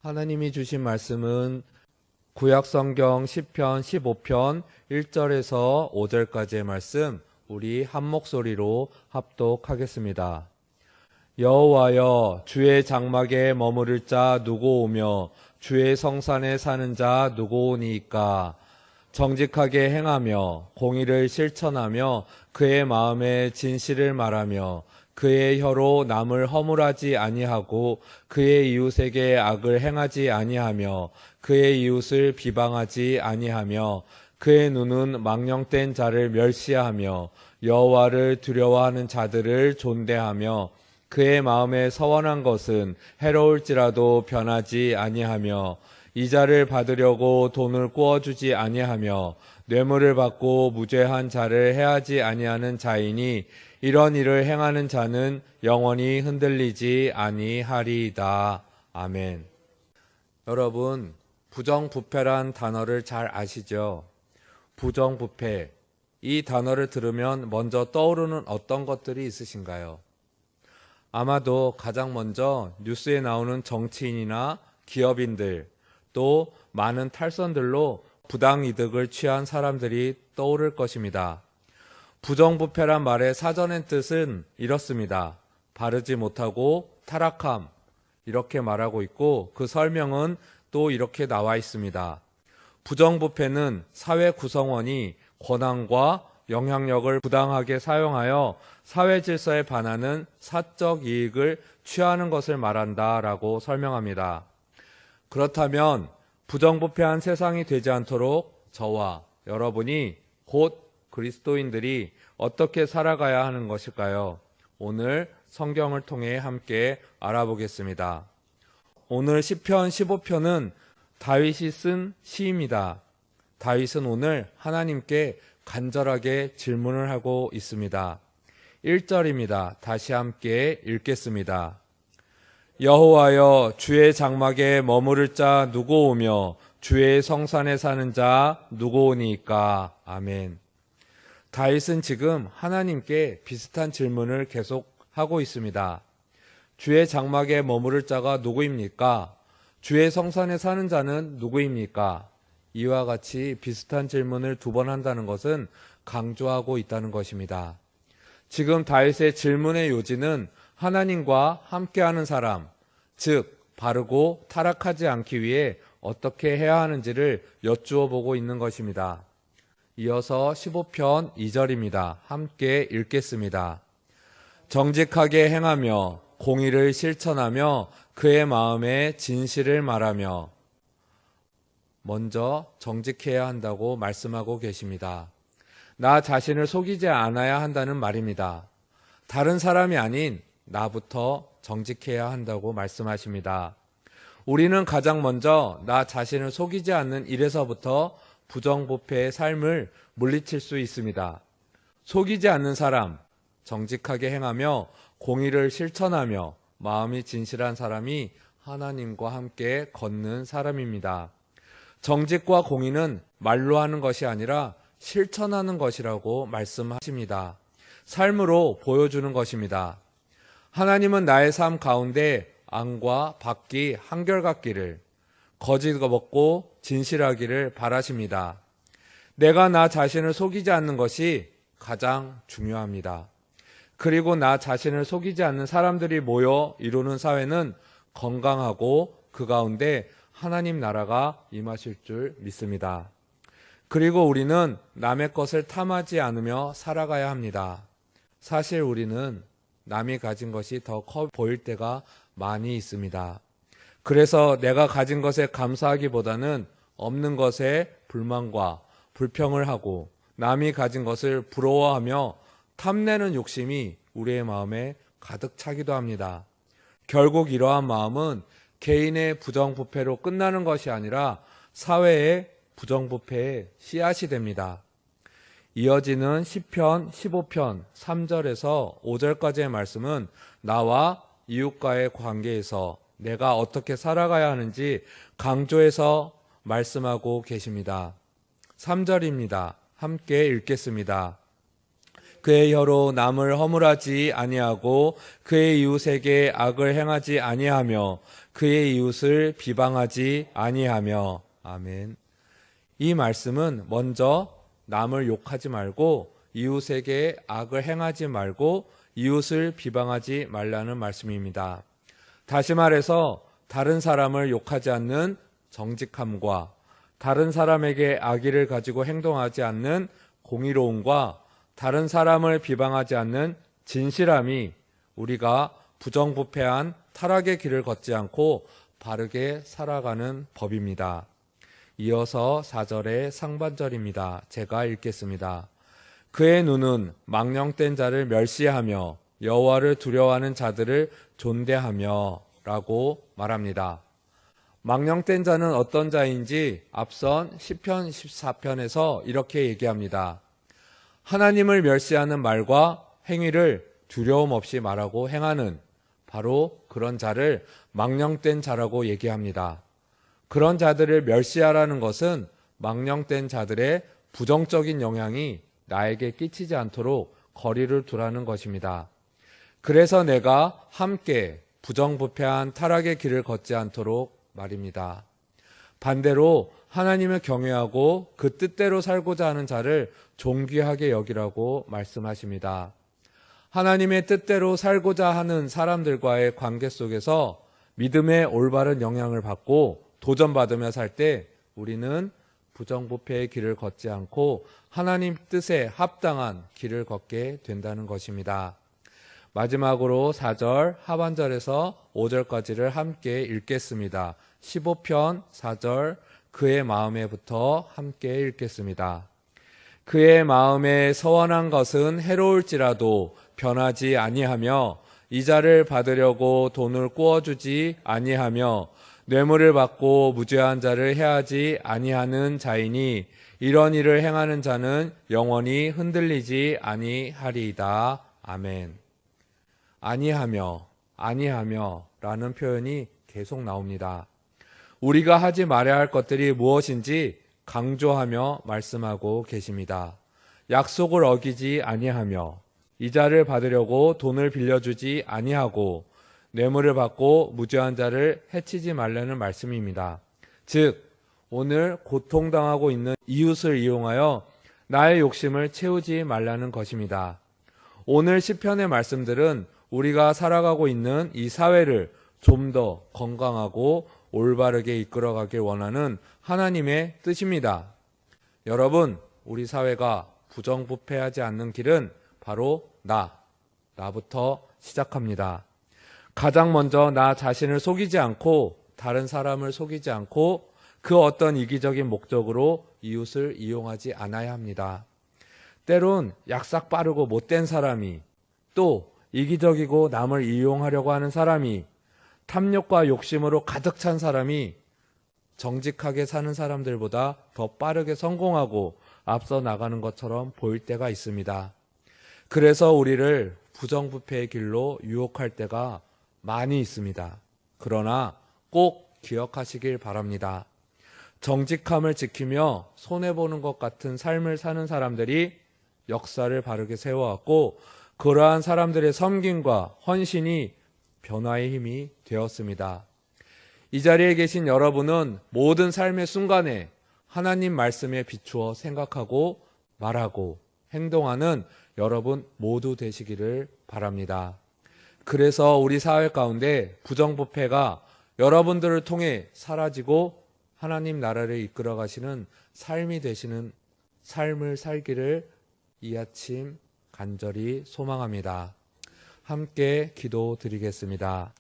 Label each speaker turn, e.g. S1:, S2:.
S1: 하나님이 주신 말씀은 구약성경 시편 15편 1절에서 5절까지의 말씀, 우리 한 목소리로 합독하겠습니다. 여호와여, 주의 장막에 머무를 자 누구 오며 주의 성산에 사는 자 누구 오니이까? 정직하게 행하며 공의를 실천하며 그의 마음에 진실을 말하며 그의 혀로 남을 허물하지 아니하고 그의 이웃에게 악을 행하지 아니하며 그의 이웃을 비방하지 아니하며 그의 눈은 망령된 자를 멸시하며 여호와를 두려워하는 자들을 존대하며 그의 마음에 서원한 것은 해로울지라도 변하지 아니하며 이자를 받으려고 돈을 꾸어주지 아니하며 뇌물을 받고 무죄한 자를 해하지 아니하는 자이니 이런 일을 행하는 자는 영원히 흔들리지 아니하리이다. 아멘. 여러분, 부정부패란 단어를 잘 아시죠? 부정부패, 이 단어를 들으면 먼저 떠오르는 어떤 것들이 있으신가요? 아마도 가장 먼저 뉴스에 나오는 정치인이나 기업인들, 또 많은 탈선들로 부당이득을 취한 사람들이 떠오를 것입니다. 부정부패란 말의 사전의 뜻은 이렇습니다. 바르지 못하고 타락함, 이렇게 말하고 있고 그 설명은 또 이렇게 나와 있습니다. 부정부패는 사회 구성원이 권한과 영향력을 부당하게 사용하여 사회 질서에 반하는 사적 이익을 취하는 것을 말한다라고 설명합니다. 그렇다면 부정부패한 세상이 되지 않도록 저와 여러분이 곧 그리스도인들이 어떻게 살아가야 하는 것일까요? 오늘 성경을 통해 함께 알아보겠습니다. 오늘 시편 15편은 다윗이 쓴 시입니다. 다윗은 오늘 하나님께 간절하게 질문을 하고 있습니다. 1절입니다. 다시 함께 읽겠습니다. 여호와여, 주의 장막에 머무를 자 누구 오며 주의 성산에 사는 자 누구 오니이까? 아멘. 다윗은 지금 하나님께 비슷한 질문을 계속 하고 있습니다. 주의 장막에 머무를 자가 누구입니까? 주의 성산에 사는 자는 누구입니까? 이와 같이 비슷한 질문을 2번 한다는 것은 강조하고 있다는 것입니다. 지금 다윗의 질문의 요지는 하나님과 함께하는 사람, 즉 바르고 타락하지 않기 위해 어떻게 해야 하는지를 여쭈어 보고 있는 것입니다. 이어서 15편 2절입니다. 함께 읽겠습니다. 정직하게 행하며 공의를 실천하며 그의 마음에 진실을 말하며. 먼저 정직해야 한다고 말씀하고 계십니다. 나 자신을 속이지 않아야 한다는 말입니다. 다른 사람이 아닌 나부터 정직해야 한다고 말씀하십니다. 우리는 가장 먼저 나 자신을 속이지 않는 일에서부터 부정부패의 삶을 물리칠 수 있습니다. 속이지 않는 사람, 정직하게 행하며 공의를 실천하며 마음이 진실한 사람이 하나님과 함께 걷는 사람입니다. 정직과 공의는 말로 하는 것이 아니라 실천하는 것이라고 말씀하십니다. 삶으로 보여주는 것입니다. 하나님은 나의 삶 가운데 안과 밖이 한결같기를, 거짓 먹고 진실하기를 바라십니다. 내가 나 자신을 속이지 않는 것이 가장 중요합니다. 그리고 나 자신을 속이지 않는 사람들이 모여 이루는 사회는 건강하고 그 가운데 하나님 나라가 임하실 줄 믿습니다. 그리고 우리는 남의 것을 탐하지 않으며 살아가야 합니다. 사실 우리는 남이 가진 것이 더 커 보일 때가 많이 있습니다. 그래서 내가 가진 것에 감사하기보다는 없는 것에 불만과 불평을 하고 남이 가진 것을 부러워하며 탐내는 욕심이 우리의 마음에 가득 차기도 합니다. 결국 이러한 마음은 개인의 부정부패로 끝나는 것이 아니라 사회의 부정부패의 씨앗이 됩니다. 이어지는 시편 15편 3절에서 5절까지의 말씀은 나와 이웃과의 관계에서 내가 어떻게 살아가야 하는지 강조해서 말씀하고 계십니다. 3절입니다. 함께 읽겠습니다. 그의 혀로 남을 허물하지 아니하고 그의 이웃에게 악을 행하지 아니하며 그의 이웃을 비방하지 아니하며. 아멘. 이 말씀은 먼저 남을 욕하지 말고 이웃에게 악을 행하지 말고 이웃을 비방하지 말라는 말씀입니다. 다시 말해서 다른 사람을 욕하지 않는 정직함과 다른 사람에게 악의를 가지고 행동하지 않는 공의로움과 다른 사람을 비방하지 않는 진실함이 우리가 부정부패한 타락의 길을 걷지 않고 바르게 살아가는 법입니다. 이어서 4절의 상반절입니다. 제가 읽겠습니다. 그의 눈은 망령된 자를 멸시하며 여호와를 두려워하는 자들을 존대하며 라고 말합니다. 망령된 자는 어떤 자인지 앞선 시편 14편에서 이렇게 얘기합니다. 하나님을 멸시하는 말과 행위를 두려움 없이 말하고 행하는 바로 그런 자를 망령된 자라고 얘기합니다. 그런 자들을 멸시하라는 것은 망령된 자들의 부정적인 영향이 나에게 끼치지 않도록 거리를 두라는 것입니다. 그래서 내가 함께 부정부패한 타락의 길을 걷지 않도록 말입니다. 반대로 하나님을 경외하고 그 뜻대로 살고자 하는 자를 존귀하게 여기라고 말씀하십니다. 하나님의 뜻대로 살고자 하는 사람들과의 관계 속에서 믿음의 올바른 영향을 받고 도전받으며 살 때 우리는 부정부패의 길을 걷지 않고 하나님 뜻에 합당한 길을 걷게 된다는 것입니다. 마지막으로 4절 하반절에서 5절까지를 함께 읽겠습니다. 15편 4절 그의 마음에부터 함께 읽겠습니다. 그의 마음에 서원한 것은 해로울지라도 변하지 아니하며 이자를 받으려고 돈을 꾸어주지 아니하며 뇌물을 받고 무죄한 자를 해하지 아니하는 자이니 이런 일을 행하는 자는 영원히 흔들리지 아니하리이다. 아멘. 아니하며 라는 표현이 계속 나옵니다. 우리가 하지 말아야 할 것들이 무엇인지 강조하며 말씀하고 계십니다. 약속을 어기지 아니하며 이자를 받으려고 돈을 빌려주지 아니하고 뇌물을 받고 무죄한 자를 해치지 말라는 말씀입니다. 즉 오늘 고통당하고 있는 이웃을 이용하여 나의 욕심을 채우지 말라는 것입니다. 오늘 시편의 말씀들은 우리가 살아가고 있는 이 사회를 좀 더 건강하고 올바르게 이끌어가길 원하는 하나님의 뜻입니다. 여러분, 우리 사회가 부정부패하지 않는 길은 바로 나부터 시작합니다. 가장 먼저 나 자신을 속이지 않고 다른 사람을 속이지 않고 그 어떤 이기적인 목적으로 이웃을 이용하지 않아야 합니다. 때론 약삭 빠르고 못된 사람이 또 이기적이고 남을 이용하려고 하는 사람이 탐욕과 욕심으로 가득 찬 사람이 정직하게 사는 사람들보다 더 빠르게 성공하고 앞서 나가는 것처럼 보일 때가 있습니다. 그래서 우리를 부정부패의 길로 유혹할 때가 많이 있습니다. 그러나 꼭 기억하시길 바랍니다. 정직함을 지키며 손해보는 것 같은 삶을 사는 사람들이 역사를 바르게 세워왔고 그러한 사람들의 섬김과 헌신이 변화의 힘이 되었습니다. 이 자리에 계신 여러분은 모든 삶의 순간에 하나님 말씀에 비추어 생각하고 말하고 행동하는 여러분 모두 되시기를 바랍니다. 그래서 우리 사회 가운데 부정부패가 여러분들을 통해 사라지고 하나님 나라를 이끌어 가시는 삶이 되시는 삶을 살기를 이 아침 간절히 소망합니다. 함께 기도드리겠습니다.